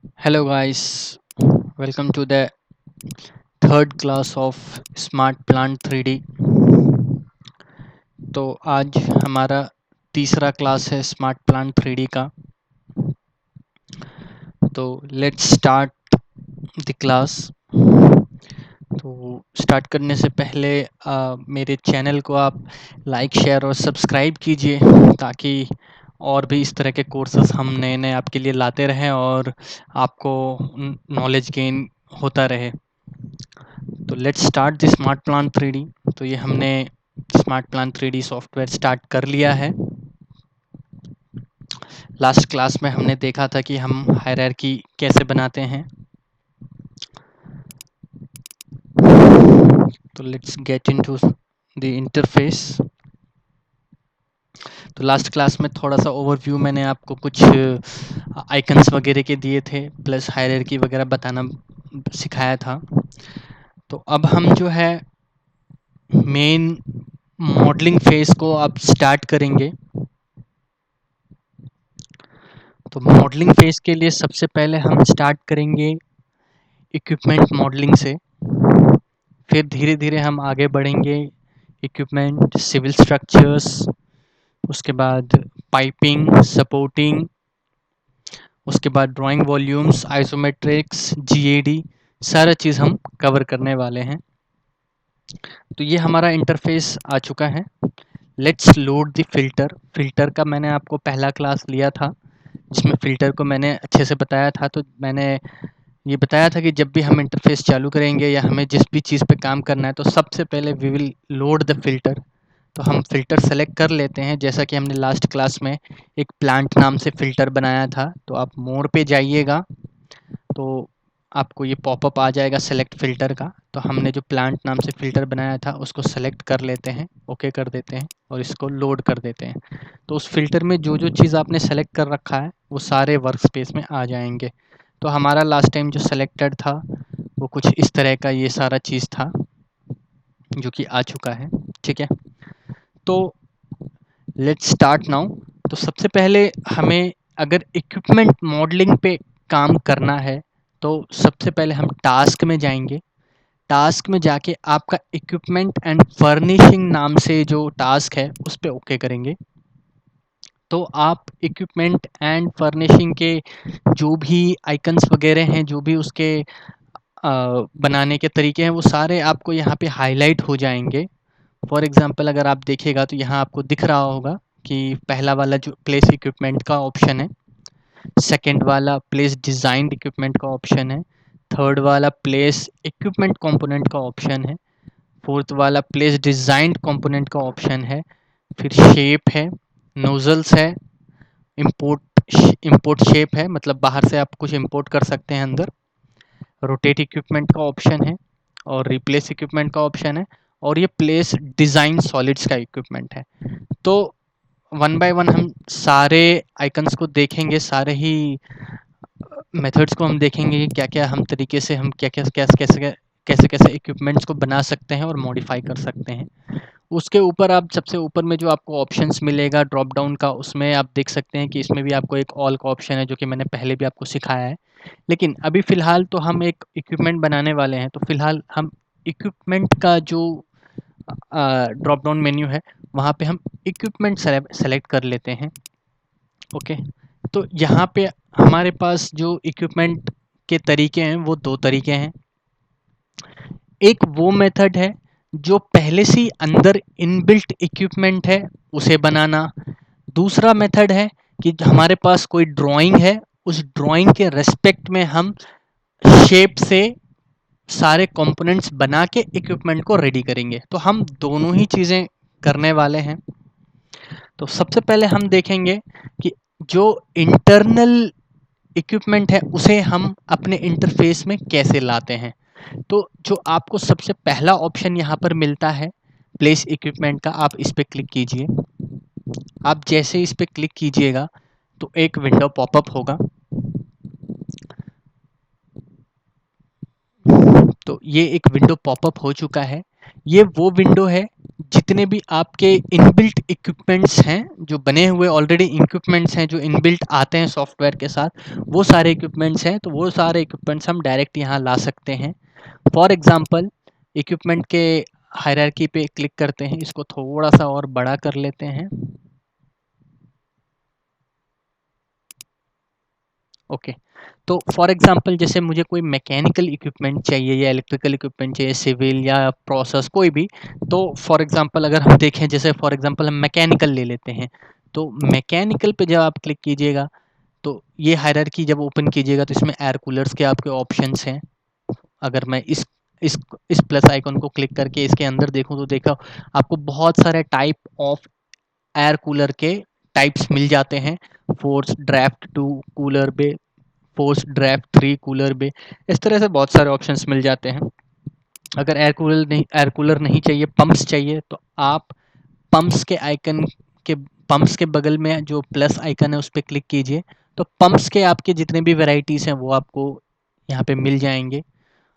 Hello guys, welcome to the third class of Smart Plant 3D। तो आज हमारा तीसरा क्लास है स्मार्ट प्लांट 3D का। तो लेट्स स्टार्ट द क्लास। तो स्टार्ट करने से पहले मेरे चैनल को आप लाइक शेयर और सब्सक्राइब कीजिए ताकि और भी इस तरह के कोर्सेस हम नए नए आपके लिए लाते रहें और आपको नॉलेज गेन होता रहे। तो let's start the smart plan 3D। तो ये हमने smart plan 3D software start कर लिया है। लास्ट क्लास में हमने देखा था कि हम हायरार्की कैसे बनाते हैं। तो let's get into the interface. तो लास्ट क्लास में थोड़ा सा ओवरव्यू मैंने आपको कुछ आइकन्स वगैरह के दिए थे प्लस हायरार्की वगैरह बताना सिखाया था। तो अब हम जो है मेन मॉडलिंग फेज को अब स्टार्ट करेंगे। तो मॉडलिंग फेज के लिए सबसे पहले हम स्टार्ट करेंगे इक्विपमेंट मॉडलिंग से। फिर धीरे धीरे हम आगे बढ़ेंगे इक्विपमेंट, सिविल स्ट्रक्चर्स, उसके बाद पाइपिंग, सपोर्टिंग, उसके बाद ड्राइंग वॉल्यूम्स, आइसोमेट्रिक्स, जीएडी, सारा चीज़ हम कवर करने वाले हैं। तो ये हमारा इंटरफेस आ चुका है। Let's load the filter. Filter का मैंने आपको पहला क्लास लिया था जिसमें फ़िल्टर को मैंने अच्छे से बताया था। तो मैंने ये बताया था कि जब भी हम इंटरफेस चालू करेंगे या हमें जिस भी चीज़ पे काम करना है तो सबसे पहले we will load the filter. तो हम फ़िल्टर सेलेक्ट कर लेते हैं जैसा कि हमने लास्ट क्लास में एक प्लांट नाम से फ़िल्टर बनाया था। तो आप मोर पे जाइएगा तो आपको ये पॉपअप आ जाएगा सेलेक्ट फ़िल्टर का। तो हमने जो प्लांट नाम से फ़िल्टर बनाया था उसको सेलेक्ट कर लेते हैं, ओके कर देते हैं और इसको लोड कर देते हैं। तो उस फ़िल्टर में जो जो चीज़ आपने सेलेक्ट कर रखा है वो सारे वर्क स्पेस में आ जाएंगे। तो हमारा लास्ट टाइम जो सेलेक्टेड था वो कुछ इस तरह का ये सारा चीज़ था जो कि आ चुका है। ठीक है, तो लेट्स स्टार्ट नाउ। तो सबसे पहले हमें अगर इक्विपमेंट मॉडलिंग पे काम करना है तो सबसे पहले हम टास्क में जाएंगे। टास्क में जाके आपका इक्विपमेंट एंड फर्निशिंग नाम से जो टास्क है उस पे ओके करेंगे। तो आप इक्विपमेंट एंड फर्निशिंग के जो भी आइकन्स वगैरह हैं, जो भी उसके बनाने के तरीके हैं, वो सारे आपको यहाँ पे हाईलाइट हो जाएंगे। फॉर एग्जांपल अगर आप देखिएगा तो यहाँ आपको दिख रहा होगा कि पहला वाला जो प्लेस इक्विपमेंट का ऑप्शन है, सेकंड वाला प्लेस डिज़ाइंड इक्विपमेंट का ऑप्शन है, थर्ड वाला प्लेस इक्विपमेंट कंपोनेंट का ऑप्शन है, फोर्थ वाला प्लेस डिज़ाइंड कंपोनेंट का ऑप्शन है, फिर शेप है, नोजल्स है, इंपोर्ट शेप है मतलब बाहर से आप कुछ इंपोर्ट कर सकते हैं अंदर, रोटेट इक्विपमेंट का ऑप्शन है और रिप्लेस इक्विपमेंट का ऑप्शन है और ये प्लेस डिज़ाइन सॉलिड्स का इक्विपमेंट है। तो वन बाय वन हम सारे आइकन्स को देखेंगे, सारे ही मेथड्स को हम देखेंगे कि क्या-क्या हम तरीके से हम क्या-क्या कैसे-कैसे इक्विपमेंट्स को बना सकते हैं और मॉडिफाई कर सकते हैं। उसके ऊपर आप सबसे ऊपर में जो आपको ऑप्शंस मिलेगा ड्रॉप डाउन का, उसमें आप देख सकते हैं कि इसमें भी आपको एक ऑल का ऑप्शन है जो कि मैंने पहले भी आपको सिखाया है। लेकिन अभी फ़िलहाल तो हम एक इक्विपमेंट बनाने वाले हैं, तो फ़िलहाल हम इक्विपमेंट का जो ड्रॉप डाउन मेन्यू है वहाँ पे हम इक्विपमेंट सेलेक्ट कर लेते हैं। ओके, तो यहाँ पे हमारे पास जो इक्विपमेंट के तरीके हैं वो दो तरीके हैं। एक वो मेथड है जो पहले से ही अंदर इनबिल्ट इक्विपमेंट है उसे बनाना। दूसरा मेथड है कि हमारे पास कोई ड्राइंग है, उस ड्राइंग के रेस्पेक्ट में हम शेप से सारे कंपोनेंट्स बना के इक्विपमेंट को रेडी करेंगे। तो हम दोनों ही चीज़ें करने वाले हैं। तो सबसे पहले हम देखेंगे कि जो इंटरनल इक्विपमेंट है उसे हम अपने इंटरफेस में कैसे लाते हैं। तो जो आपको सबसे पहला ऑप्शन यहाँ पर मिलता है प्लेस इक्विपमेंट का, आप इस पे क्लिक कीजिए। आप जैसे इस पे क्लिक कीजिएगा तो एक विंडो पॉपअप होगा। तो ये एक विंडो पॉपअप हो चुका है। ये वो विंडो है जितने भी आपके इनबिल्ट इक्विपमेंट्स हैं, जो बने हुए ऑलरेडी इक्विपमेंट्स हैं, जो इनबिल्ट आते हैं सॉफ्टवेयर के साथ, वो सारे इक्विपमेंट्स हैं, तो वो सारे इक्विपमेंट्स हम डायरेक्ट यहाँ ला सकते हैं। फॉर एग्जांपल इक्विपमेंट के हायरार्की पे क्लिक करते हैं, इसको थोड़ा सा और बड़ा कर लेते हैं। ओके, तो फॉर एग्जांपल जैसे मुझे कोई मैकेनिकल इक्विपमेंट चाहिए या इलेक्ट्रिकल इक्विपमेंट चाहिए, सिविल या प्रोसेस कोई भी, तो फॉर एग्जांपल अगर हम देखें, जैसे फॉर एग्जांपल हम मैकेनिकल ले लेते हैं, तो मैकेनिकल पे जब आप क्लिक कीजिएगा, तो ये हायरार्की जब ओपन कीजिएगा, तो इसमें एयर कूलर्स के आपके ऑप्शंस हैं। अगर मैं इस इस प्लस आइकन को क्लिक करके इसके अंदर देखूं, तो देखा आपको बहुत सारे टाइप ऑफ एयर कूलर के टाइप्स मिल जाते हैं। फोर्स ड्राफ्ट 2 कूलर बे, फोर्स ड्राफ्ट 3 कूलर बे, इस तरह से बहुत सारे ऑप्शंस मिल जाते हैं। अगर एयर कूलर नहीं चाहिए, पंप्स चाहिए, तो आप पंप्स के आइकन के पंप्स के बगल में जो प्लस आइकन है उस पर क्लिक कीजिए, तो पंप्स के आपके जितने भी वैरायटीज हैं वो आपको यहाँ पे मिल जाएंगे।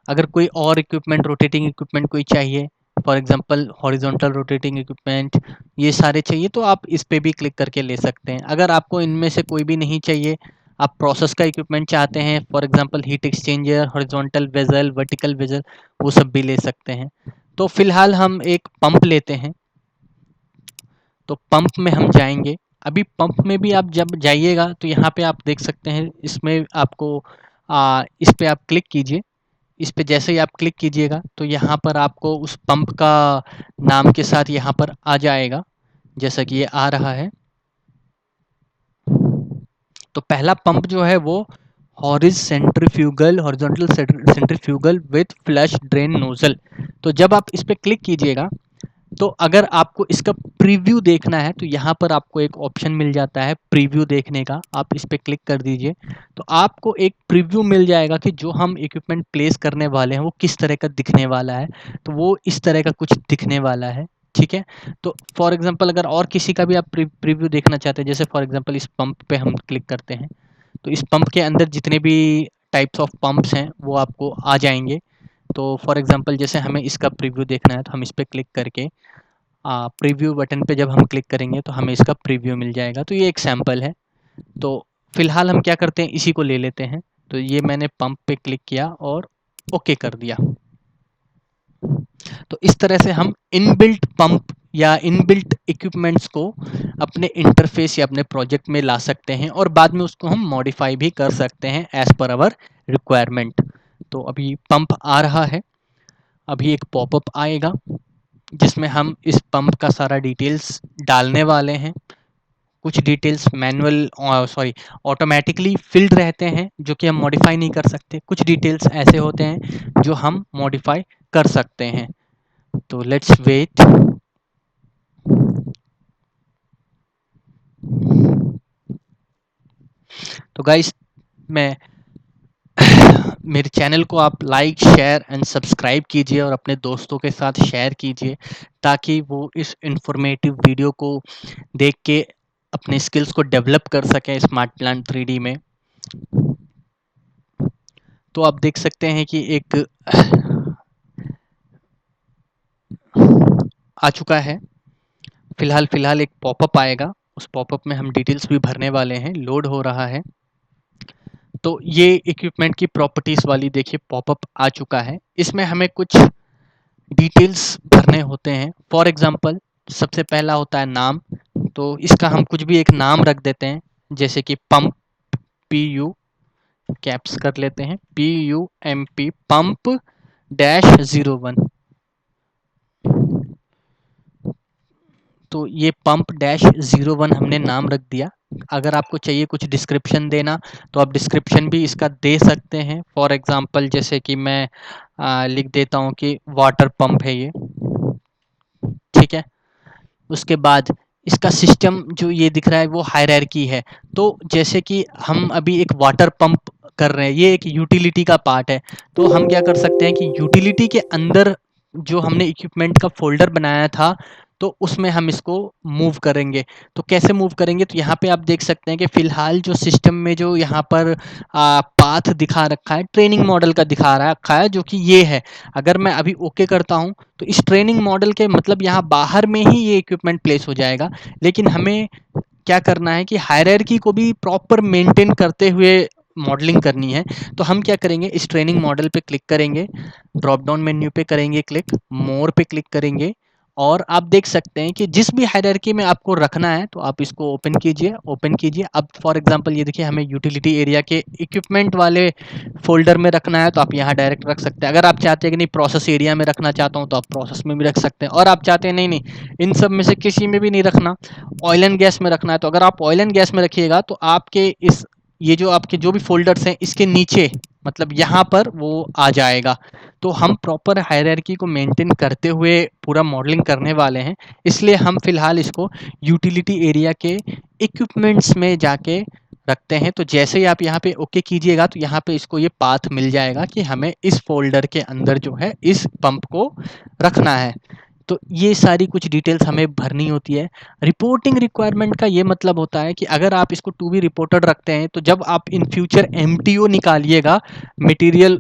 अगर कोई और इक्विपमेंट, रोटेटिंग इक्विपमेंट कोई चाहिए, for example horizontal rotating equipment, ये सारे चाहिए, तो आप इस पे भी क्लिक करके ले सकते हैं। अगर आपको इनमें से कोई भी नहीं चाहिए, आप प्रोसेस का इक्विपमेंट चाहते हैं, for example heat exchanger, horizontal vessel, vertical vessel, वो सब भी ले सकते हैं। तो फिलहाल हम एक पंप लेते हैं, तो पंप में हम जाएंगे। अभी पंप में भी आप जब जाइएगा, तो यहाँ पे आप देख सकते हैं, इसमें आपको इस पे आप क्लिक कीजिए। इस पे जैसे ही आप क्लिक कीजिएगा, तो यहाँ पर आपको उस पंप का नाम के साथ यहाँ पर आ जाएगा, जैसा कि ये आ रहा है। तो पहला पंप जो है वो horizontal centrifugal with flush drain nozzle. तो जब आप इस पे क्लिक कीजिएगा, तो अगर आपको इसका प्रीव्यू देखना है, तो यहाँ पर आपको एक ऑप्शन मिल जाता है प्रीव्यू देखने का, आप इस पे क्लिक कर दीजिए, तो आपको एक प्रीव्यू मिल जाएगा कि जो हम इक्विपमेंट प्लेस करने वाले हैं वो किस तरह का दिखने वाला है। तो वो इस तरह का कुछ दिखने वाला है, ठीक है। तो फॉर एग्जांपल अगर और किसी का भी आप प्रीव्यू देखना चाहते हैं, जैसे फॉर एग्जांपल इस पंप पे हम क्लिक करते हैं, तो इस पंप के अंदर जितने भी टाइप्स ऑफ पंप्स हैं वो आपको आ जाएंगे। तो फॉर एग्जांपल जैसे हमें इसका प्रीव्यू देखना है, तो हम इस पे क्लिक करके प्रीव्यू बटन पे जब हम क्लिक करेंगे, तो हमें इसका प्रीव्यू मिल जाएगा। तो ये एक सैंपल है। तो फिलहाल हम क्या करते हैं, इसी को ले लेते हैं। तो ये मैंने पंप पे क्लिक किया और ओके कर दिया। तो इस तरह से हम इनबिल्ट पंप या इनबिल्ट इक्विपमेंट्स को अपने इंटरफेस या अपने प्रोजेक्ट में ला सकते हैं, और बाद में उसको हम मॉडिफाई भी कर सकते हैं एज पर आवर रिक्वायरमेंट। तो अभी पंप आ रहा है, अभी एक पॉपअप आएगा जिसमें हम इस पंप का सारा डिटेल्स डालने वाले हैं। कुछ details manual sorry automatically field रहते हैं, जो कि हम मॉडिफाई नहीं कर सकते। कुछ डिटेल्स ऐसे होते हैं जो हम मॉडिफाई कर सकते हैं। तो लेट्स वेट। तो गाइस, मैं मेरे चैनल को आप लाइक शेयर एंड सब्सक्राइब कीजिए और अपने दोस्तों के साथ शेयर कीजिए, ताकि वो इस इंफॉर्मेटिव वीडियो को देख के अपने स्किल्स को डेवलप कर सकें स्मार्ट प्लांट 3D में। तो आप देख सकते हैं कि एक आ चुका है। फिलहाल एक पॉपअप आएगा, उस पॉपअप में हम डिटेल्स भी भरने वाले हैं। लोड हो रहा है। तो ये इक्विपमेंट की प्रॉपर्टीज वाली देखिए पॉपअप आ चुका है। इसमें हमें कुछ डिटेल्स भरने होते हैं। फॉर एग्जांपल सबसे पहला होता है नाम। तो इसका हम कुछ भी एक नाम रख देते हैं, जैसे कि पंप, PU कैप्स कर लेते हैं, PUMP पंप -01। तो ये पंप -01 हमने नाम रख दिया। अगर आपको चाहिए कुछ डिस्क्रिप्शन देना, तो आप डिस्क्रिप्शन भी इसका दे सकते हैं। फॉर एग्जांपल जैसे कि मैं लिख देता हूँ कि वाटर पंप है ये, ठीक है। उसके बाद इसका सिस्टम जो ये दिख रहा है वो हायरार्की है। तो जैसे कि हम अभी एक वाटर पंप कर रहे हैं, ये एक यूटिलिटी का पार्ट है। तो हम क्या कर सकते हैं कि यूटिलिटी के अंदर जो हमने इक्विपमेंट का फ़ोल्डर बनाया था, तो उसमें हम इसको मूव करेंगे। तो कैसे मूव करेंगे, तो यहाँ पे आप देख सकते हैं कि फ़िलहाल जो सिस्टम में जो यहाँ पर पाथ दिखा रखा है, ट्रेनिंग मॉडल का दिखा रखा है, जो कि ये है। अगर मैं अभी ओके करता हूँ तो इस ट्रेनिंग मॉडल के मतलब यहाँ बाहर में ही ये इक्विपमेंट प्लेस हो जाएगा। लेकिन हमें क्या करना है कि हायरार्की को भी प्रॉपर मेंटेन करते हुए मॉडलिंग करनी है। तो हम क्या करेंगे, इस ट्रेनिंग मॉडल पे क्लिक करेंगे, ड्रॉप डाउन मेन्यू पे करेंगे क्लिक, मोर पे क्लिक करेंगे, और आप देख सकते हैं कि जिस भी हायरार्की में आपको रखना है तो आप इसको ओपन कीजिए, ओपन कीजिए। अब फॉर एग्जांपल ये देखिए, हमें यूटिलिटी एरिया के इक्विपमेंट वाले फ़ोल्डर में रखना है तो आप यहाँ डायरेक्ट रख सकते हैं। अगर आप चाहते हैं कि नहीं प्रोसेस एरिया में रखना चाहता हूँ तो आप प्रोसेस में भी रख सकते हैं, और आप चाहते हैं नहीं नहीं इन सब में से किसी में भी नहीं रखना, ऑयल एंड गैस में रखना है, तो अगर आप ऑयल एंड गैस में रखिएगा तो आपके इस ये जो आपके जो भी फ़ोल्डर्स हैं इसके नीचे मतलब यहाँ पर वो आ जाएगा। तो हम प्रॉपर हायरार्की को मेंटेन करते हुए पूरा मॉडलिंग करने वाले हैं, इसलिए हम फिलहाल इसको यूटिलिटी एरिया के इक्विपमेंट्स में जाके रखते हैं। तो जैसे ही आप यहाँ पे ओके कीजिएगा तो यहाँ पे इसको ये पाथ मिल जाएगा कि हमें इस फ़ोल्डर के अंदर जो है इस पंप को रखना है। तो ये सारी कुछ डिटेल्स हमें भरनी होती है। रिपोर्टिंग रिक्वायरमेंट का ये मतलब होता है कि अगर आप इसको टू बी रिपोर्टेड रखते हैं तो जब आप in future MTO निकालिएगा, material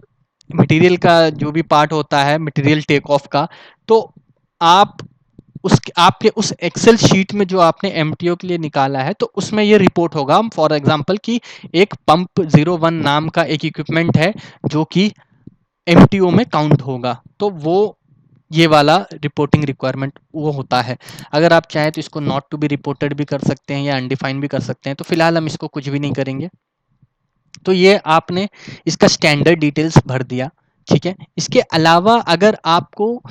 material का जो भी पार्ट होता है मटेरियल टेक ऑफ का, तो आप उस आपके उस एक्सेल शीट में जो आपने एमटीओ के लिए निकाला है तो उसमें ये रिपोर्ट होगा। फॉर एग्जांपल कि एक पंप 01 नाम का एक इक्विपमेंट है जो कि एमटीओ में काउंट होगा, तो वो ये वाला रिपोर्टिंग रिक्वायरमेंट वो होता है। अगर आप चाहें तो इसको नॉट टू बी रिपोर्टेड भी कर सकते हैं या अनडिफाइंड भी कर सकते हैं, तो फिलहाल हम इसको कुछ भी नहीं करेंगे। तो ये आपने इसका स्टैंडर्ड डिटेल्स भर दिया, ठीक है। इसके अलावा अगर आपको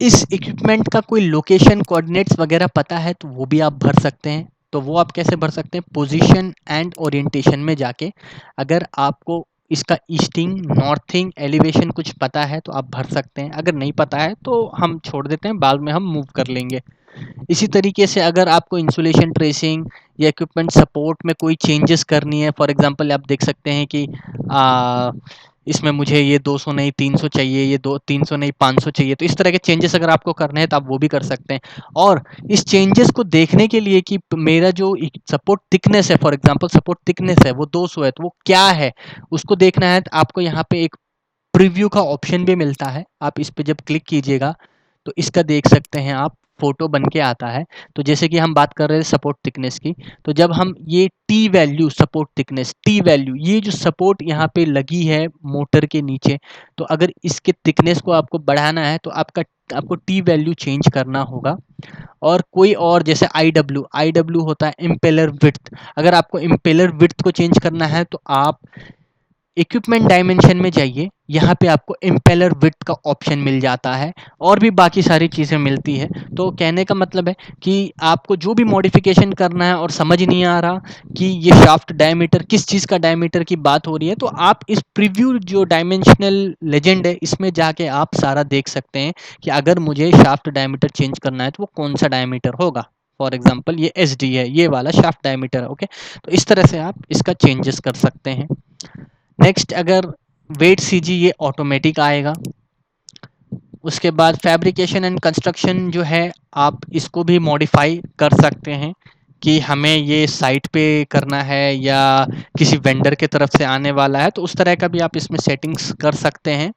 इस इक्विपमेंट का कोई लोकेशन कोऑर्डिनेट्स वगैरह पता है तो वो भी आप भर सकते हैं। तो वो आप कैसे भर सकते हैं, पोजीशन एंड ओरिएंटेशन में जाके अगर आपको इसका ईस्टिंग नॉर्थिंग एलिवेशन कुछ पता है तो आप भर सकते हैं, अगर नहीं पता है तो हम छोड़ देते हैं, बाद में हम मूव कर लेंगे। इसी तरीके से अगर आपको इंसुलेशन ट्रेसिंग या इक्विपमेंट सपोर्ट में कोई चेंजेस करनी है, फॉर एग्जांपल आप देख सकते हैं कि आ, इसमें मुझे ये 200 नहीं 300 चाहिए, ये दो 300 नहीं 500 चाहिए, तो इस तरह के चेंजेस अगर आपको करने हैं तो आप वो भी कर सकते हैं। और इस चेंजेस को देखने के लिए कि मेरा जो सपोर्ट थिकनेस है, फॉर एग्जांपल सपोर्ट थिकनेस है वो 200 है तो वो क्या है उसको देखना है, तो आपको यहाँ पे एक प्रीव्यू का ऑप्शन भी मिलता है। आप इस पे जब क्लिक कीजिएगा तो इसका देख सकते हैं आप, फोटो बन के आता है। तो जैसे कि हम बात कर रहे हैं सपोर्ट थिकनेस की, तो जब हम ये T value support thickness T value ये जो सपोर्ट यहाँ पे लगी है मोटर के नीचे, तो अगर इसके थिकनेस को आपको बढ़ाना है तो आपको टी वैल्यू चेंज करना होगा। और कोई और जैसे आई डब्ल्यू होता है इम्पेलर विड्थ, अगर आपको इम्पेलर विड्थ को चेंज करना है तो आप इक्विपमेंट डायमेंशन में जाइए, यहाँ पे आपको इम्पेलर विड्थ का ऑप्शन मिल जाता है, और भी बाकी सारी चीज़ें मिलती है। तो कहने का मतलब है कि आपको जो भी मॉडिफिकेशन करना है और समझ नहीं आ रहा कि ये शाफ्ट डायमीटर किस चीज़ का डायमीटर की बात हो रही है, तो आप इस प्रीव्यू जो डायमेंशनल लेजेंड है इसमें जाके आप सारा देख सकते हैं कि अगर मुझे शाफ्ट डायमीटर चेंज करना है तो वो कौन सा डायमीटर होगा। फॉर एग्जाम्पल ये एस डी है, ये वाला शाफ्ट डायमीटर है, ओके। तो इस तरह से आप इसका चेंजेस कर सकते हैं। नेक्स्ट अगर वेट सीजी ये ऑटोमेटिक आएगा। उसके बाद फैब्रिकेशन एंड कंस्ट्रक्शन जो है आप इसको भी मॉडिफाई कर सकते हैं कि हमें ये साइट पे करना है या किसी वेंडर के तरफ से आने वाला है, तो उस तरह का भी आप इसमें सेटिंग्स कर सकते हैं।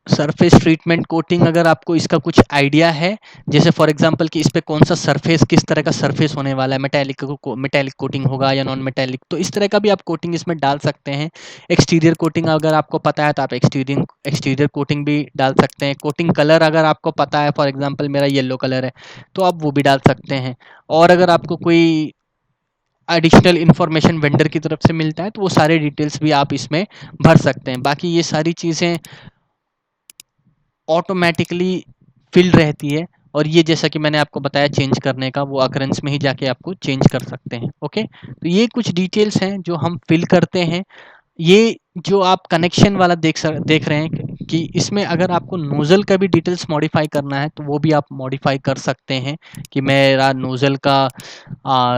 सरफेस ट्रीटमेंट कोटिंग अगर आपको इसका कुछ आइडिया है, जैसे फॉर एग्जांपल कि इस पे कौन सा सरफेस किस तरह का सरफेस होने वाला है, मेटेलिक कोटिंग होगा या नॉन मेटेलिक, तो इस तरह का भी आप कोटिंग इसमें डाल सकते हैं। एक्सटीरियर कोटिंग अगर आपको पता है तो आप एक्सटीरियर कोटिंग भी डाल सकते हैं। कोटिंग कलर अगर आपको पता है, फॉर एग्जाम्पल मेरा येलो कलर है तो आप वो भी डाल सकते हैं। और अगर आपको कोई एडिशनल इन्फॉर्मेशन वेंडर की तरफ से मिलता है तो वो सारे डिटेल्स भी आप इसमें भर सकते हैं। बाकी ये सारी चीज़ें ऑटोमेटिकली फिल रहती है, और ये जैसा कि मैंने आपको बताया चेंज करने का, वो अकरेंस में ही जाके आपको चेंज कर सकते हैं, ओके। तो ये कुछ डिटेल्स हैं जो हम फिल करते हैं। ये जो आप कनेक्शन वाला देख रहे हैं कि इसमें अगर आपको नोज़ल का भी डिटेल्स मॉडिफ़ाई करना है तो वो भी आप मॉडिफ़ाई कर सकते हैं कि मेरा नोज़ल का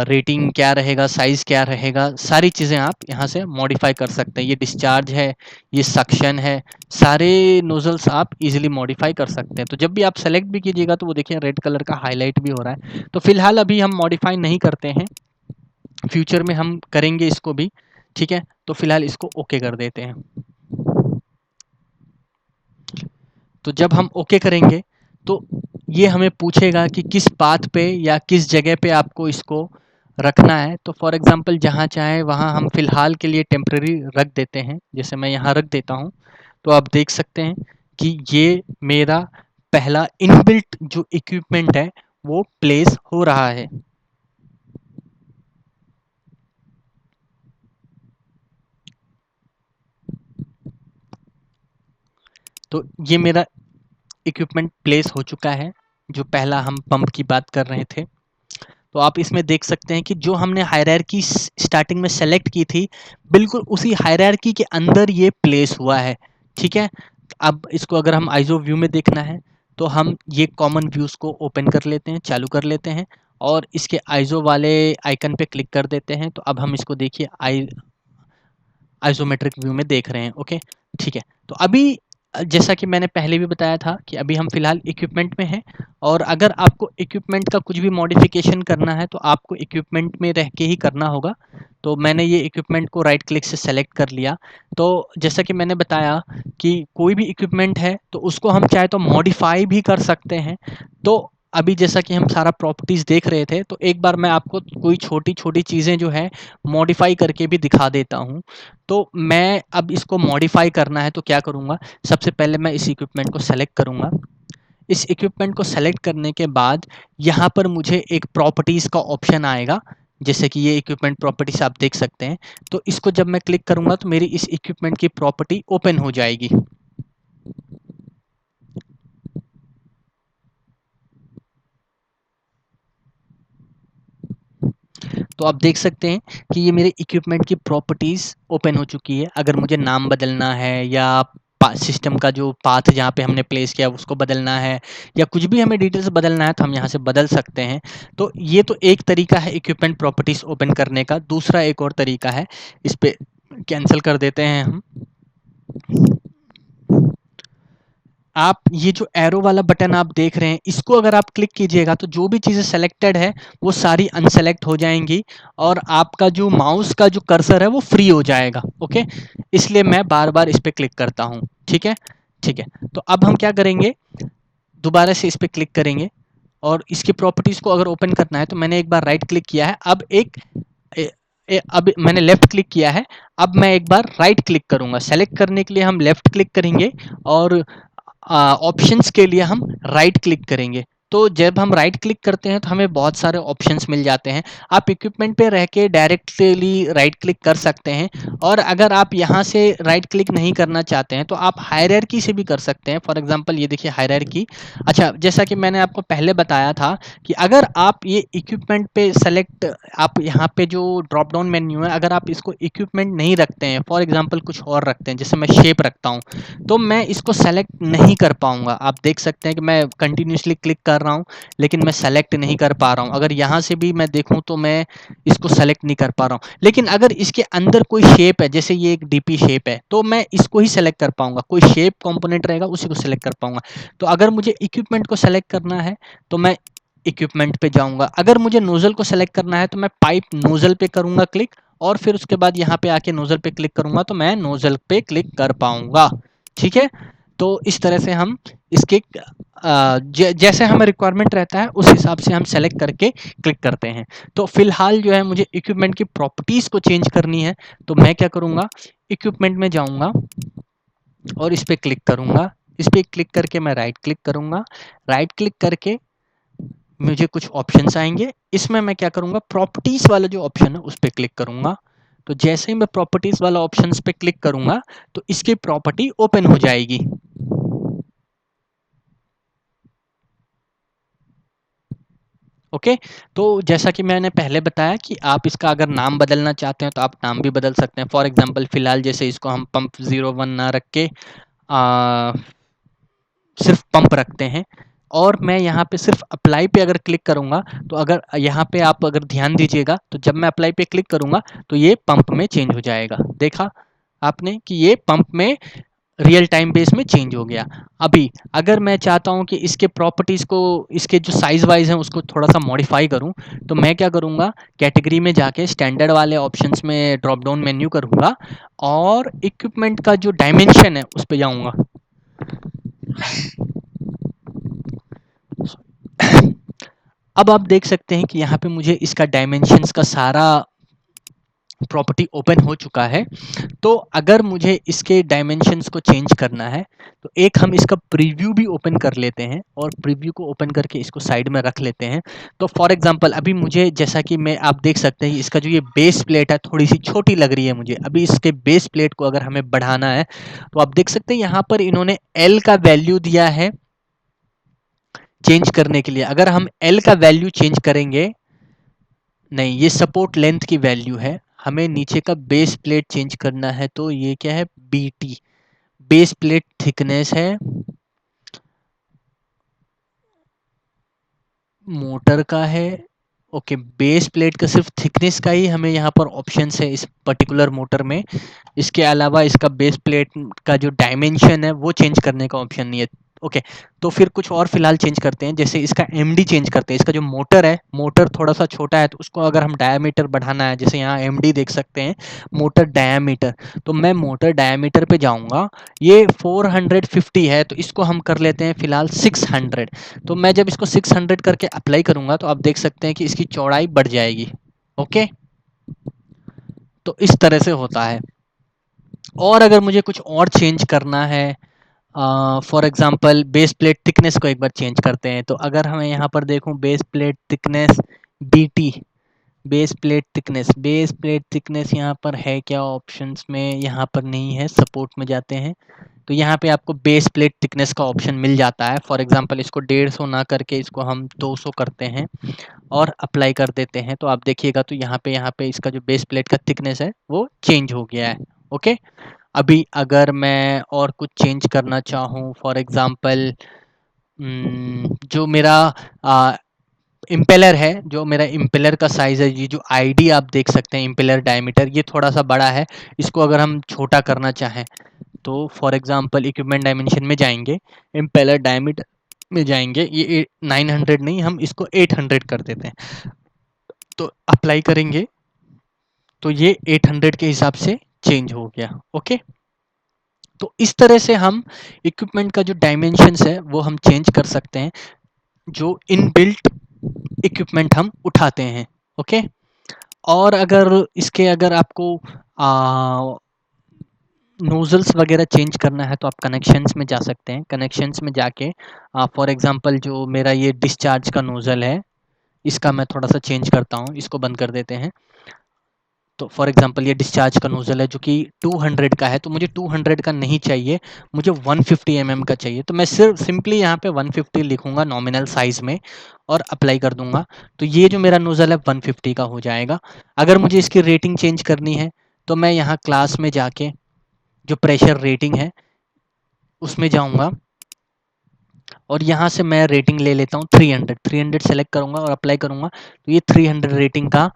रेटिंग क्या रहेगा, साइज़ क्या रहेगा, सारी चीज़ें आप यहाँ से मॉडिफ़ाई कर सकते हैं। ये डिस्चार्ज है, ये सक्शन है, सारे नोज़ल्स आप ईज़िली मॉडिफ़ाई कर सकते हैं। तो जब भी आप सेलेक्ट भी कीजिएगा तो वो देखिए रेड कलर का हाइलाइट भी हो रहा है। तो फ़िलहाल अभी हम मॉडिफ़ाई नहीं करते हैं, फ्यूचर में हम करेंगे इसको भी, ठीक है? तो फ़िलहाल इसको ओके कर देते हैं। तो जब हम ओके करेंगे तो ये हमें पूछेगा कि किस पाथ पे या किस जगह पे आपको इसको रखना है। तो फॉर एग्ज़ाम्पल जहाँ चाहें वहाँ हम फ़िलहाल के लिए टेम्परेरी रख देते हैं। जैसे मैं यहाँ रख देता हूँ, तो आप देख सकते हैं कि ये मेरा पहला इनबिल्ट जो इक्विपमेंट है वो प्लेस हो रहा है। तो ये मेरा इक्विपमेंट प्लेस हो चुका है, जो पहला हम पंप की बात कर रहे थे। तो आप इसमें देख सकते हैं कि जो हमने हायरार्की स्टार्टिंग में सेलेक्ट की थी, बिल्कुल उसी हायरार्की के अंदर ये प्लेस हुआ है, ठीक है? अब इसको अगर हम आइज़ो व्यू में देखना है, तो हम ये कॉमन व्यूज़ को ओपन कर लेते हैं, चालू कर लेते हैं और इसके आइज़ो वाले आइकन पे क्लिक कर देते हैं। तो अब हम इसको देखिए आइसोमेट्रिक व्यू में देख रहे हैं। ओके, ठीक है। तो अभी जैसा कि मैंने पहले भी बताया था कि अभी हम फिलहाल इक्विपमेंट में हैं और अगर आपको इक्विपमेंट का कुछ भी मॉडिफिकेशन करना है तो आपको इक्विपमेंट में रह के ही करना होगा। तो मैंने ये इक्विपमेंट को राइट क्लिक से सेलेक्ट कर लिया। तो जैसा कि मैंने बताया कि कोई भी इक्विपमेंट है तो उसको हम चाहे तो मॉडिफाई भी कर सकते हैं। तो अभी जैसा कि हम सारा प्रॉपर्टीज़ देख रहे थे, तो एक बार मैं आपको कोई छोटी-छोटी चीज़ें जो है मॉडिफाई करके भी दिखा देता हूँ। तो मैं अब इसको मॉडिफ़ाई करना है तो क्या करूँगा, सबसे पहले मैं इस इक्विपमेंट को सेलेक्ट करूँगा। इस इक्विपमेंट को सेलेक्ट करने के बाद यहाँ पर मुझे एक प्रॉपर्टीज़ का ऑप्शन आएगा, जैसे कि ये इक्विपमेंट प्रॉपर्टीज़ आप देख सकते हैं। तो इसको जब मैं क्लिक करूँगा तो मेरी इस इक्विपमेंट की प्रॉपर्टी ओपन हो जाएगी। तो आप देख सकते हैं कि ये मेरे इक्विपमेंट की प्रॉपर्टीज़ ओपन हो चुकी है। अगर मुझे नाम बदलना है या सिस्टम का जो पाथ जहाँ पे हमने प्लेस किया उसको बदलना है या कुछ भी हमें डिटेल्स बदलना है तो हम यहाँ से बदल सकते हैं। तो ये तो एक तरीका है इक्विपमेंट प्रॉपर्टीज़ ओपन करने का। दूसरा एक और तरीका है, इस पे कैंसिल कर देते हैं हम। आप ये जो एरो वाला बटन आप देख रहे हैं, इसको अगर आप क्लिक कीजिएगा तो जो भी चीज़ें सेलेक्टेड है वो सारी अनसेलेक्ट हो जाएंगी और आपका जो माउस का जो कर्सर है वो फ्री हो जाएगा। ओके, इसलिए मैं बार बार इस पे क्लिक करता हूँ। ठीक है, ठीक है। तो अब हम क्या करेंगे, दोबारा से इस पे क्लिक करेंगे और इसकी प्रॉपर्टीज़ को अगर ओपन करना है तो मैंने एक बार राइट क्लिक किया है। अब अब मैंने लेफ्ट क्लिक किया है। अब मैं एक बार राइट क्लिक करूंगा। सेलेक्ट करने के लिए हम लेफ्ट क्लिक करेंगे और ऑप्शंस के लिए हम राइट क्लिक करेंगे। तो जब हम राइट क्लिक करते हैं तो हमें बहुत सारे ऑप्शंस मिल जाते हैं। आप इक्विपमेंट पे रह के डायरेक्टली राइट क्लिक कर सकते हैं और अगर आप यहाँ से राइट क्लिक नहीं करना चाहते हैं तो आप हायरार्की से भी कर सकते हैं। फॉर एग्जांपल ये देखिए हायरार्की। अच्छा, जैसा कि मैंने आपको पहले बताया था कि अगर आप ये इक्विपमेंट पे सेलेक्ट, आप यहाँ पे जो ड्रॉप डाउन मेन्यू है, अगर आप इसको इक्विपमेंट नहीं रखते हैं, फॉर एग्जांपल कुछ और रखते हैं, जैसे मैं शेप रखता हूँ, तो मैं इसको सेलेक्ट नहीं कर पाऊँगा। आप देख सकते हैं कि मैं कंटिन्यूअसली क्लिक कर रहा हूँ, लेकिन मैं सेलेक्ट नहीं कर पा रहा हूँ। अगर यहाँ से भी मैं देखूँ तो मैं इसको सेलेक्ट नहीं कर पा रहा हूँ। लेकिन अगर इसके अंदर कोई शेप है, जैसे ये एक डीपी शेप है, तो मैं इसको ही सेलेक्ट कर पाऊँगा। कोई शेप कंपोनेंट रहेगा उसी को सेलेक्ट कर पाऊँगा। तो अगर मुझे इक्विपमेंट को सेलेक्ट करना है तो मैं इक्विपमेंट पे जाऊँगा। अगर मुझे नोज़ल को सेलेक्ट करना है तो मैं पाइप नोज़ल पे करूँगा क्लिक और फिर उसके बाद यहाँ पे आके नोज़ल पे क्लिक करूँगा तो मैं नोज़ल पे क्लिक कर पाऊँगा। ठीक है? तो इस तरह से हम इसके जैसे हमें रिक्वायरमेंट रहता है उस हिसाब से हम सेलेक्ट करके क्लिक करते हैं। तो फिलहाल जो है मुझे इक्विपमेंट की प्रॉपर्टीज़ को चेंज करनी है, तो मैं क्या करूँगा, इक्विपमेंट में जाऊँगा और इस पे क्लिक करूँगा। इस पे क्लिक करके मैं राइट क्लिक करूँगा। राइट क्लिक करके मुझे कुछ ऑप्शंस आएँगे। इसमें मैं क्या करूँगा, प्रॉपर्टीज़ वाला जो ऑप्शन है उस पे क्लिक करूँगा। तो जैसे ही मैं प्रॉपर्टीज़ वाला ऑप्शंस पे क्लिक करूँगा तो इसकी प्रॉपर्टी ओपन हो जाएगी। ओके, तो जैसा कि मैंने पहले बताया कि आप इसका अगर नाम बदलना चाहते हैं तो आप नाम भी बदल सकते हैं। फॉर एग्जांपल फ़िलहाल जैसे इसको हम पंप 01 ना रख के सिर्फ पंप रखते हैं। और मैं यहाँ पे सिर्फ अप्लाई पे अगर क्लिक करूँगा, तो अगर यहाँ पे आप अगर ध्यान दीजिएगा, तो जब मैं अप्लाई पे क्लिक करूँगा तो ये पंप में चेंज हो जाएगा। देखा आपने कि ये पंप में रियल टाइम बेस में चेंज हो गया। अभी अगर मैं चाहता हूँ कि इसके प्रॉपर्टीज़ को, इसके जो साइज़ वाइज़ हैं उसको थोड़ा-सा मॉडिफ़ाई करूँ, तो मैं क्या करूँगा, कैटेगरी में जाके स्टैंडर्ड वाले ऑप्शंस में ड्रॉप डाउन मेन्यू करूँगा और इक्विपमेंट का जो डायमेंशन है उस पे जाऊँगा। अब आप देख सकते हैं कि यहाँ पे मुझे इसका डायमेंशंस का सारा प्रॉपर्टी ओपन हो चुका है। तो अगर मुझे इसके डायमेंशंस को चेंज करना है, तो एक हम इसका प्रीव्यू भी ओपन कर लेते हैं और प्रीव्यू को ओपन करके इसको साइड में रख लेते हैं। तो फॉर एग्जांपल अभी मुझे, जैसा कि मैं, आप देख सकते हैं इसका जो ये बेस प्लेट है थोड़ी सी छोटी लग रही है मुझे। अभी इसके बेस प्लेट को अगर हमें बढ़ाना है, तो आप देख सकते हैं यहाँ पर इन्होंने एल का वैल्यू दिया है चेंज करने के लिए। अगर हम एल का वैल्यू चेंज करेंगे, नहीं, ये सपोर्ट लेंथ की वैल्यू है। हमें नीचे का बेस प्लेट चेंज करना है, तो ये क्या है, बीटी बेस प्लेट थिकनेस है मोटर का है। ओके, बेस प्लेट का सिर्फ थिकनेस का ही हमें यहाँ पर ऑप्शन है इस पर्टिकुलर मोटर में। इसके अलावा इसका बेस प्लेट का जो डायमेंशन है वो चेंज करने का ऑप्शन नहीं है। ओके, तो फिर कुछ और फिलहाल चेंज करते हैं, जैसे इसका एमडी चेंज करते हैं। इसका जो मोटर है, मोटर थोड़ा सा छोटा है, तो उसको अगर हम डायमीटर बढ़ाना है, जैसे यहाँ एमडी देख सकते हैं, मोटर डायमीटर, तो मैं मोटर डायमीटर पे जाऊंगा। ये 450 है, तो इसको हम कर लेते हैं फिलहाल 600। तो मैं जब इसको 600 करके अप्लाई करूंगा, तो आप देख सकते हैं कि इसकी चौड़ाई बढ़ जाएगी। ओके, तो इस तरह से होता है। और अगर मुझे कुछ और चेंज करना है, for example base plate thickness को एक बार चेंज करते हैं। तो अगर हमें यहाँ पर देखूं, base plate thickness BT, base plate thickness यहाँ पर है क्या ऑप्शंस में? यहाँ पर नहीं है, सपोर्ट में जाते हैं तो यहाँ पे आपको बेस प्लेट थिकनेस का ऑप्शन मिल जाता है। फॉर एग्जांपल इसको 150 ना करके इसको हम 200 करते हैं और अप्लाई कर देते हैं, तो आप देखिएगा तो यहाँ पे इसका जो बेस प्लेट का थिकनेस है वो चेंज हो गया है। ओके, अभी अगर मैं और कुछ चेंज करना चाहूँ, फॉर एग्जांपल जो मेरा इम्पेलर है, जो मेरा इम्पेलर का साइज़ है, ये जो आईडी आप देख सकते हैं, इम्पेलर डायमीटर, ये थोड़ा सा बड़ा है। इसको अगर हम छोटा करना चाहें, तो फॉर एग्जांपल इक्विपमेंट डायमेंशन में जाएंगे, इम्पेलर डायमीटर में जाएंगे, ये 900 नहीं, हम इसको 800 कर देते हैं। तो अप्लाई करेंगे तो ये 800 के हिसाब से चेंज हो गया। ओके, तो इस तरह से हम इक्विपमेंट का जो डायमेंशंस है वो हम चेंज कर सकते हैं, जो इनबिल्ट इक्विपमेंट हम उठाते हैं। ओके, और अगर इसके, अगर आपको नोजल्स वगैरह चेंज करना है, तो आप कनेक्शंस में जा सकते हैं। कनेक्शंस में जाके फॉर एग्जांपल जो मेरा ये डिस्चार्ज का नोजल है, इसका मैं थोड़ा सा चेंज करता हूँ, इसको बंद कर देते हैं। तो फॉर एग्जांपल ये डिस्चार्ज का नोजल है जो कि 200 का है, तो मुझे 200 का नहीं चाहिए, मुझे 150 का चाहिए। तो मैं सिर्फ सिंपली यहाँ पे 150 लिखूंगा नॉमिनल साइज में और अप्लाई कर दूंगा। तो ये जो मेरा नोजल है 150 का हो जाएगा। अगर मुझे इसकी रेटिंग चेंज करनी है, तो मैं यहाँ क्लास में जाके जो प्रेशर रेटिंग है उसमें जाऊंगा और यहाँ से मैं रेटिंग ले लेता हूँ 300 सेलेक्ट करूंगा और अप्लाई करूंगा, तो ये 300 रेटिंग का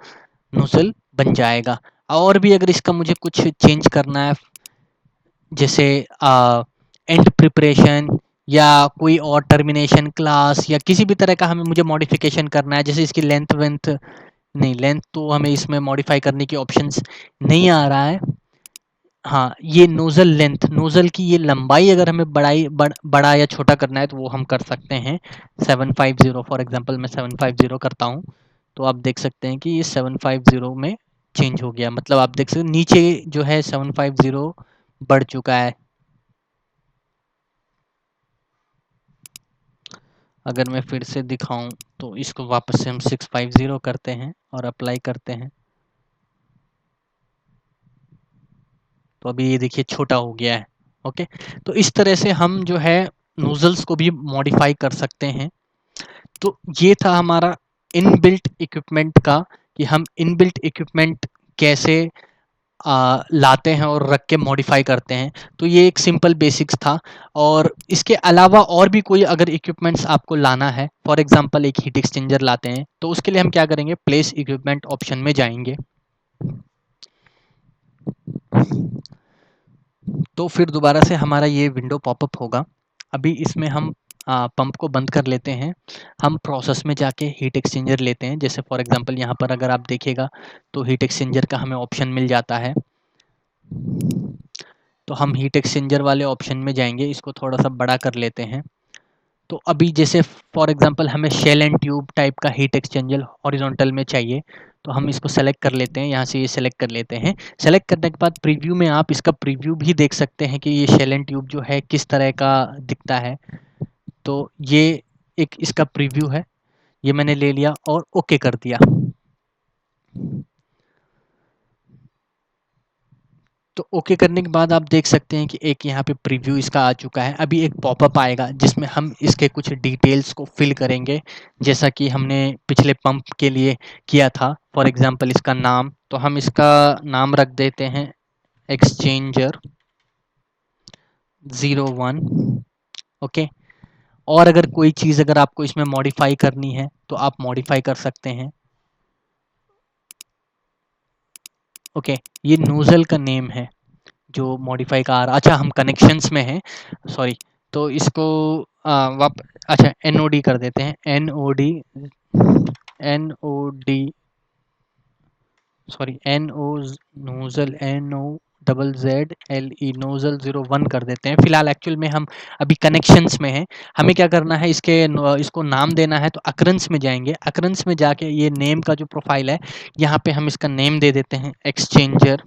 नोजल बन जाएगा। और भी अगर इसका मुझे कुछ चेंज करना है, जैसे एंड प्रिपरेशन या कोई और टर्मिनेशन क्लास या किसी भी तरह का हमें मुझे मॉडिफिकेशन करना है, जैसे इसकी लेंथ वेंथ, नहीं, लेंथ तो हमें इसमें मॉडिफाई करने की ऑप्शंस नहीं आ रहा है। हाँ, ये नोजल लेंथ, नोजल की ये लंबाई अगर हमें बड़ा या छोटा करना है, तो वो हम कर सकते हैं। 750, फॉर एग्जांपल मैं 750 करता हूँ, तो आप देख सकते हैं कि ये 750 में चेंज हो गया। मतलब आप देख सकते हैं नीचे जो है 750 बढ़ चुका है। अगर मैं फिर से दिखाऊं, तो इसको वापस से हम 650 करते हैं और अप्लाई करते हैं, तो अभी ये देखिए छोटा हो गया है। ओके, तो इस तरह से हम जो है नोजल्स को भी मॉडिफाई कर सकते हैं। तो ये था हमारा इनबिल्ट इक्विपमेंट का, कि हम इनबिल्ट इक्विपमेंट कैसे लाते हैं और रख के मॉडिफाई करते हैं। तो ये एक सिंपल बेसिक्स था। और इसके अलावा और भी कोई अगर इक्विपमेंट्स आपको लाना है, फॉर एग्जांपल एक हीट एक्सचेंजर लाते हैं, तो उसके लिए हम क्या करेंगे, प्लेस इक्विपमेंट ऑप्शन में जाएंगे। तो फिर दोबारा से हमारा ये विंडो पॉपअप होगा। अभी इसमें हम पंप को बंद कर लेते हैं। हम प्रोसेस में जाके हीट एक्सचेंजर लेते हैं। जैसे फॉर एग्जांपल यहाँ पर अगर आप देखिएगा तो हीट एक्सचेंजर का हमें ऑप्शन मिल जाता है। तो हम हीट एक्सचेंजर वाले ऑप्शन में जाएंगे, इसको थोड़ा सा बड़ा कर लेते हैं। तो अभी जैसे फॉर एग्जांपल हमें शेल एंड ट्यूब टाइप का हीट एक्सचेंजर हॉरिजॉन्टल में चाहिए, तो हम इसको सेलेक्ट कर लेते हैं, यहाँ से ये सेलेक्ट कर लेते हैं। सेलेक्ट करने के बाद प्रीव्यू में आप इसका प्रीव्यू भी देख सकते हैं कि ये शेल एंड ट्यूब जो है किस तरह का दिखता है। तो ये एक इसका प्रीव्यू है, ये मैंने ले लिया और ओके कर दिया। तो ओके करने के बाद आप देख सकते हैं कि एक यहाँ पे प्रीव्यू इसका आ चुका है। अभी एक पॉपअप आएगा जिसमें हम इसके कुछ डिटेल्स को फिल करेंगे, जैसा कि हमने पिछले पंप के लिए किया था। फॉर एग्जांपल इसका नाम, तो हम इसका नाम रख देते हैं एक्सचेंजर 01। ओके। और अगर कोई चीज़ अगर आपको इसमें मॉडिफाई करनी है तो आप मॉडिफाई कर सकते हैं। ओके। ये नोजल का नेम है जो मॉडिफाई का आ रहा। अच्छा, हम कनेक्शंस में हैं, सॉरी। तो इसको अच्छा एनओडी कर देते हैं, NOD, NOD, sorry NO, nozzle, NO double Z L E, nozzle 01 कर देते हैं फिलहाल। एक्चुअल में हम अभी कनेक्शंस में हैं। हमें क्या करना है, इसको नाम देना है। तो अकरेंस में जाएंगे, अकरेंस में जाके ये नेम का जो प्रोफाइल है, यहाँ पे हम इसका नेम दे देते हैं एक्सचेंजर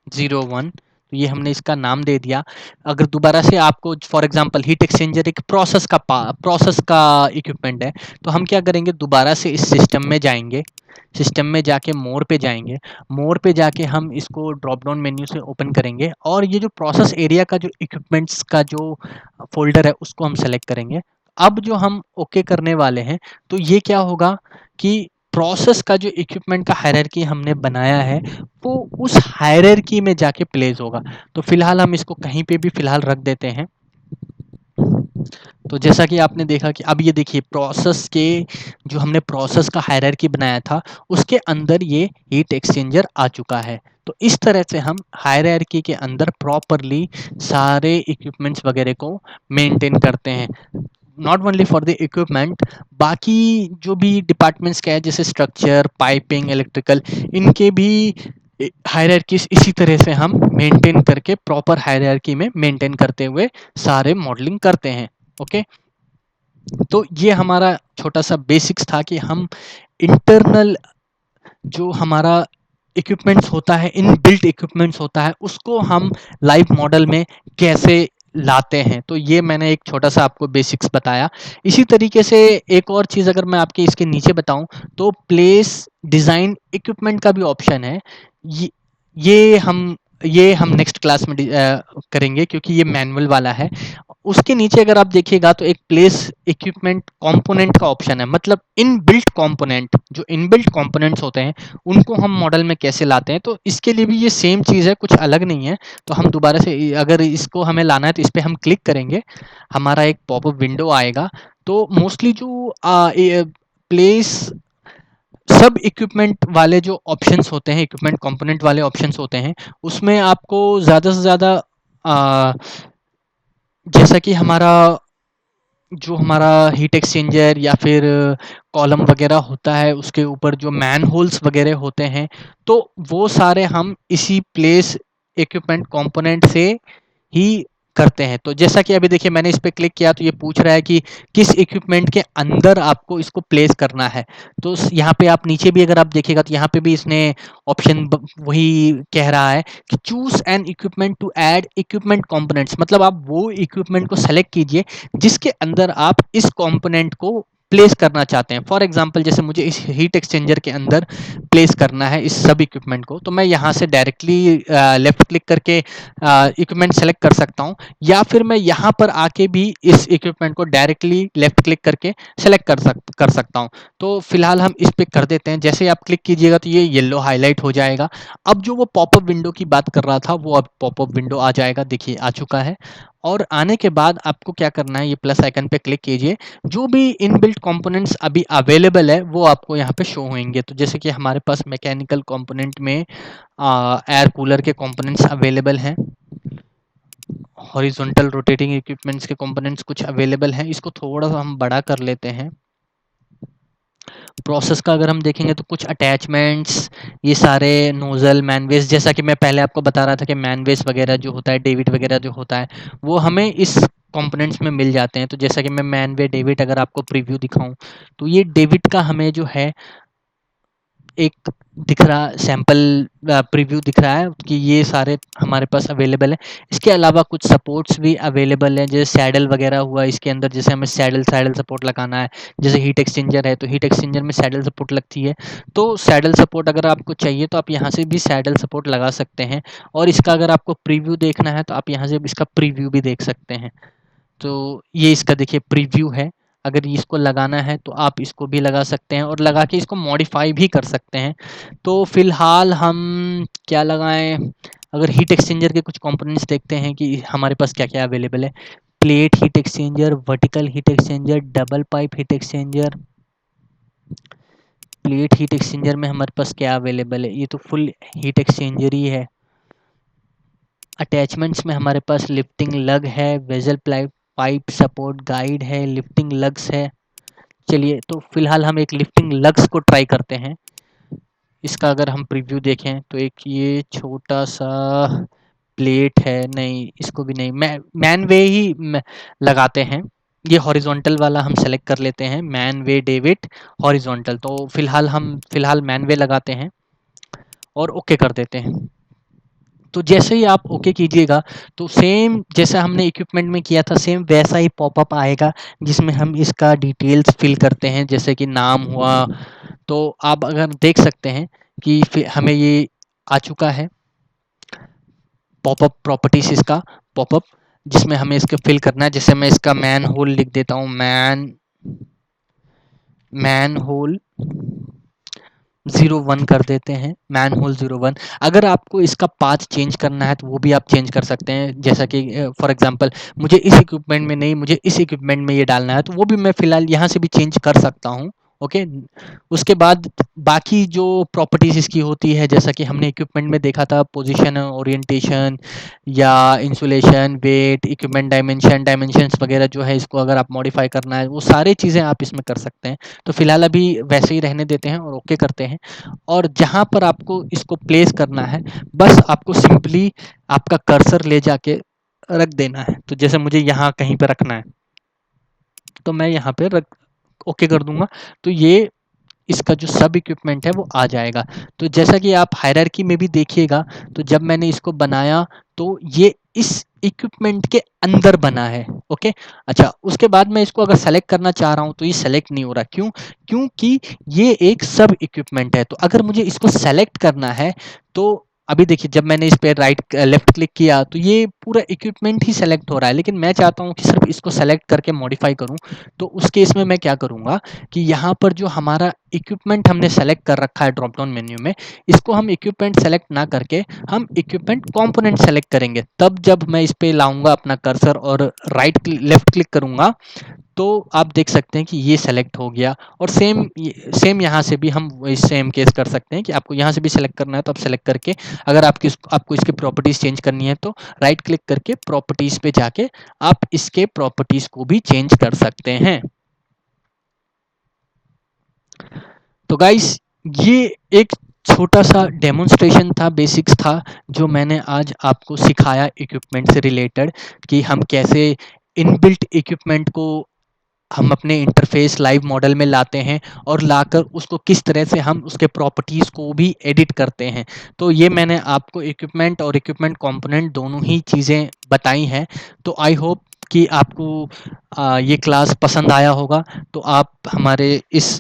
01। तो ये हमने इसका नाम दे दिया। अगर दोबारा से आपको फॉर एग्जांपल हीट एक्सचेंजर एक प्रोसेस का इक्विपमेंट है, तो हम क्या करेंगे, दोबारा से इस सिस्टम में जाएंगे। सिस्टम में जाके मोर पे जाएंगे। मोर पे जाके हम इसको ड्रॉप डाउन मेन्यू से ओपन करेंगे और ये जो प्रोसेस एरिया का जो इक्विपमेंट्स का जो फोल्डर है उसको हम सेलेक्ट करेंगे। अब जो हम ओके करने वाले हैं, तो ये क्या होगा कि प्रोसेस का जो इक्विपमेंट का हायरार्की हमने बनाया है, वो उस हायरार्की में जाके प्लेस होगा। तो फिलहाल हम इसको कहीं पे भी फिलहाल रख देते हैं। तो जैसा कि आपने देखा कि अब ये देखिए प्रोसेस के जो हमने प्रोसेस का हायरार्की बनाया था, उसके अंदर ये हीट एक्सचेंजर आ चुका है। तो इस तरह से हम हायरार्की के अंदर प्रॉपरली सारे इक्विपमेंट्स वगैरह को मेंटेन करते हैं। Not only for the equipment, बाकी जो भी डिपार्टमेंट्स का है जैसे स्ट्रक्चर, पाइपिंग, इलेक्ट्रिकल, इनके भी हायरार्कीज इसी तरह से हम मेंटेन करके प्रॉपर हायरार्की में मेंटेन करते हुए सारे मॉडलिंग करते हैं। ओके। तो ये हमारा छोटा सा बेसिक्स था कि हम इंटरनल जो हमारा इक्विपमेंट्स होता है, इन बिल्ट इक्विपमेंट्स होता है, उसको हम लाइव मॉडल में कैसे लाते हैं। तो ये मैंने एक छोटा सा आपको बेसिक्स बताया। इसी तरीके से एक और चीज़ अगर मैं आपके इसके नीचे बताऊं, तो प्लेस डिज़ाइन इक्विपमेंट का भी ऑप्शन है। ये ये हम ये हम नेक्स्ट क्लास में करेंगे क्योंकि ये मैनुअल वाला है। उसके नीचे अगर आप देखिएगा तो एक प्लेस इक्विपमेंट कंपोनेंट का ऑप्शन है, मतलब इनबिल्ट कंपोनेंट, जो इनबिल्ट कंपोनेंट्स होते हैं उनको हम मॉडल में कैसे लाते हैं। तो इसके लिए भी ये सेम चीज़ है, कुछ अलग नहीं है। तो हम दोबारा से अगर इसको हमें लाना है तो इस पर हम क्लिक करेंगे, हमारा एक पॉपअप विंडो आएगा। तो मोस्टली जो प्लेस सब इक्विपमेंट वाले जो ऑप्शंस होते हैं, इक्विपमेंट कंपोनेंट वाले ऑप्शंस होते हैं, उसमें आपको ज़्यादा से ज़्यादा जैसा कि हमारा हीट एक्सचेंजर या फिर कॉलम वगैरह होता है, उसके ऊपर जो मैन होल्स वगैरह होते हैं, तो वो सारे हम इसी प्लेस इक्विपमेंट कंपोनेंट से ही करते हैं। तो जैसा कि अभी देखिए मैंने इस पे क्लिक किया तो ये पूछ रहा है कि किस इक्विपमेंट के अंदर आपको इसको प्लेस करना है। तो यहाँ पे आप नीचे भी अगर आप देखिएगा तो यहाँ पे भी इसने ऑप्शन वही कह रहा है कि choose an equipment to add equipment components, मतलब आप वो इक्विपमेंट को सेलेक्ट कीजिए जिसके अंदर आप इस कंपोनेंट को प्लेस करना चाहते हैं। फॉर एग्जांपल जैसे मुझे इस हीट एक्सचेंजर के अंदर प्लेस करना है इस सब इक्विपमेंट को, तो मैं यहाँ से डायरेक्टली लेफ्ट क्लिक करके इक्विपमेंट सेलेक्ट कर सकता हूँ, या फिर मैं यहाँ पर आके भी इस इक्विपमेंट को डायरेक्टली लेफ्ट क्लिक करके सेलेक्ट कर सकता हूँ। तो फिलहाल हम इस पे कर देते हैं। जैसे ही आप क्लिक कीजिएगा तो ये येलो हाईलाइट हो जाएगा। अब जो वो पॉपअप विंडो की बात कर रहा था वो अब पॉपअप विंडो आ जाएगा, देखिए आ चुका है। और आने के बाद आपको क्या करना है, ये प्लस आइकन पे क्लिक कीजिए, जो भी इनबिल्ट कंपोनेंट्स अभी अवेलेबल है वो आपको यहाँ पे शो होंगे। तो जैसे कि हमारे पास मैकेनिकल कंपोनेंट में एयर कूलर के कंपोनेंट्स अवेलेबल हैं, हॉरिजॉन्टल रोटेटिंग इक्विपमेंट्स के कंपोनेंट्स कुछ अवेलेबल हैं। इसको थोड़ा सा हम बड़ा कर लेते हैं। प्रोसेस का अगर हम देखेंगे तो कुछ अटैचमेंट्स, ये सारे नोजल मैनवेज, जैसा कि मैं पहले आपको बता रहा था कि मैनवेज वगैरह जो होता है, डेविड वगैरह जो होता है, वो हमें इस कंपोनेंट्स में मिल जाते हैं। तो जैसा कि मैं मैनवे डेविड अगर आपको प्रीव्यू दिखाऊं, तो ये डेविड का हमें जो है एक दिख रहा सैंपल प्रीव्यू दिख रहा है कि ये सारे हमारे पास अवेलेबल है। इसके अलावा कुछ सपोर्ट्स भी अवेलेबल हैं, जैसे सैडल वगैरह हुआ इसके अंदर, जैसे हमें सैडल सैडल सपोर्ट लगाना है। जैसे हीट एक्सचेंजर है तो हीट एक्सचेंजर में सैडल सपोर्ट लगती है, तो सैडल सपोर्ट अगर आपको चाहिए तो आप यहाँ से भी सैडल सपोर्ट लगा सकते हैं। और इसका अगर आपको प्रीव्यू देखना है तो आप यहाँ से इसका प्रीव्यू भी देख सकते हैं। तो ये इसका देखिए प्रीव्यू है। अगर इसको लगाना है तो आप इसको भी लगा सकते हैं और लगा के इसको मॉडिफाई भी कर सकते हैं। तो फिलहाल हम क्या लगाएं, अगर हीट एक्सचेंजर के कुछ कंपोनेंट्स देखते हैं कि हमारे पास क्या क्या अवेलेबल है। Plate heat exchanger, vertical heat exchanger, double pipe heat exchanger. Plate heat exchanger में हमारे पास क्या अवेलेबल है, ये तो फुल हीट एक्सचेंजर ही है। अटैचमेंट्स में हमारे पास लिफ्टिंग लग है, वेजल पाइप सपोर्ट गाइड है, लिफ्टिंग लग्स है। चलिए तो फिलहाल हम एक लिफ्टिंग लग्स को ट्राई करते हैं। इसका अगर हम प्रीव्यू देखें तो एक ये छोटा सा प्लेट है, नहीं इसको भी नहीं, मैन वे ही लगाते हैं। ये हॉरिजॉन्टल वाला हम सेलेक्ट कर लेते हैं, मैन वे डेविड हॉरिजॉन्टल। तो फिलहाल मैन वे लगाते हैं और ओके कर देते हैं। तो जैसे ही आप ओके कीजिएगा तो सेम जैसा हमने इक्विपमेंट में किया था सेम वैसा ही पॉपअप आएगा, जिसमें हम इसका डिटेल्स फिल करते हैं, जैसे कि नाम हुआ। तो आप अगर देख सकते हैं कि हमें ये आ चुका है पॉपअप प्रॉपर्टीज, इसका पॉपअप, जिसमें हमें इसके फिल करना है। जैसे मैं इसका मैन होल लिख देता हूँ, मैन होल 01 कर देते हैं, मैन होल 01। अगर आपको इसका पाथ चेंज करना है तो वो भी आप चेंज कर सकते हैं, जैसा कि फॉर एग्जांपल मुझे इस इक्विपमेंट में नहीं, मुझे इस इक्विपमेंट में ये डालना है, तो वो भी मैं फिलहाल यहाँ से भी चेंज कर सकता हूँ। ओके। उसके बाद बाकी जो प्रॉपर्टीज इसकी होती है, जैसा कि हमने इक्विपमेंट में देखा था, पोजीशन, ओरिएंटेशन या इंसुलेशन, वेट, इक्विपमेंट डायमेंशंस वगैरह जो है, इसको अगर आप मॉडिफाई करना है वो सारी चीज़ें आप इसमें कर सकते हैं। तो फिलहाल अभी वैसे ही रहने देते हैं और ओके करते हैं। और जहाँ पर आपको इसको प्लेस करना है, बस आपको सिंपली आपका कर्सर ले जाके रख देना है। तो जैसे मुझे यहाँ कहीं पे रखना है तो मैं यहाँ पे रख ओके कर दूंगा, तो ये इसका जो सब इक्विपमेंट है वो आ जाएगा। तो जैसा कि आप हायरार्की में भी देखिएगा, तो जब मैंने इसको बनाया तो ये इस इक्विपमेंट के अंदर बना है। ओके। अच्छा, उसके बाद मैं इसको अगर सेलेक्ट करना चाह रहा हूँ तो ये सेलेक्ट नहीं हो रहा, क्यों? क्योंकि ये एक सब इक्विपमेंट है। तो अगर मुझे इसको सेलेक्ट करना है तो अभी देखिए, जब मैंने इस पे लेफ्ट क्लिक किया तो ये पूरा इक्विपमेंट ही सेलेक्ट हो रहा है, लेकिन मैं चाहता हूँ कि सिर्फ इसको सेलेक्ट करके मॉडिफाई करूँ। तो उस केस में मैं क्या करूँगा कि यहाँ पर जो हमारा इक्विपमेंट हमने सेलेक्ट कर रखा है ड्रॉप डाउन मेन्यू में, इसको हम इक्विपमेंट सेलेक्ट ना करके हम इक्विपमेंट कंपोनेंट सेलेक्ट करेंगे। तब जब मैं इस पे लाऊंगा अपना कर्सर और लेफ्ट क्लिक करूंगा तो आप देख सकते हैं कि ये सेलेक्ट हो गया। और सेम यहाँ से भी हम सेम केस कर सकते हैं कि आपको यहाँ से भी सेलेक्ट करना है तो आप सेलेक्ट करके, अगर आपको इसकी प्रॉपर्टीज चेंज करनी है तो राइट क्लिक करके प्रॉपर्टीज पे जाके आप इसके प्रॉपर्टीज को भी चेंज कर सकते हैं। तो गाइस, ये एक छोटा सा डेमोन्स्ट्रेशन था, बेसिक्स था, जो मैंने आज आपको सिखाया इक्विपमेंट से रिलेटेड, कि हम कैसे इनबिल्ट इक्विपमेंट को हम अपने इंटरफेस लाइव मॉडल में लाते हैं और लाकर उसको किस तरह से हम उसके प्रॉपर्टीज को भी एडिट करते हैं। तो ये मैंने आपको इक्विपमेंट और इक्विपमेंट कंपोनेंट दोनों ही चीज़ें बताई हैं। तो आई होप कि आपको ये क्लास पसंद आया होगा। तो आप हमारे इस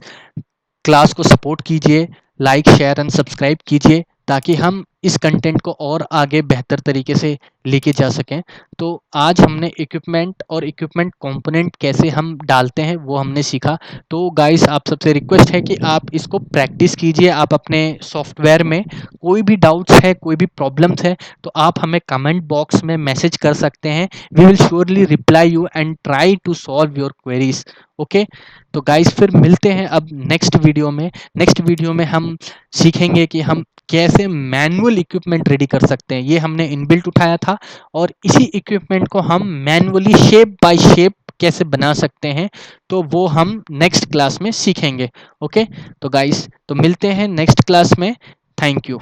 क्लास को सपोर्ट कीजिए, लाइक शेयर एंड सब्सक्राइब कीजिए, ताकि हम इस कंटेंट को और आगे बेहतर तरीके से लेके जा सकें। तो आज हमने इक्विपमेंट और इक्विपमेंट कंपोनेंट कैसे हम डालते हैं वो हमने सीखा। तो गाइस आप सबसे रिक्वेस्ट है कि आप इसको प्रैक्टिस कीजिए। आप अपने सॉफ्टवेयर में कोई भी डाउट्स है, कोई भी प्रॉब्लम्स है, तो आप हमें कमेंट बॉक्स में मैसेज कर सकते हैं। We will surely reply you and try to solve your queries. Okay, तो गाइस फिर मिलते हैं अब नेक्स्ट वीडियो में। नेक्स्ट वीडियो में हम सीखेंगे कि हम कैसे मैनुअल इक्विपमेंट रेडी कर सकते हैं। ये हमने इनबिल्ट उठाया था और इसी इक्विपमेंट को हम मैनुअली शेप बाय शेप कैसे बना सकते हैं, तो वो हम नेक्स्ट क्लास में सीखेंगे। ओके, तो गाइस तो मिलते हैं नेक्स्ट क्लास में। Thank you.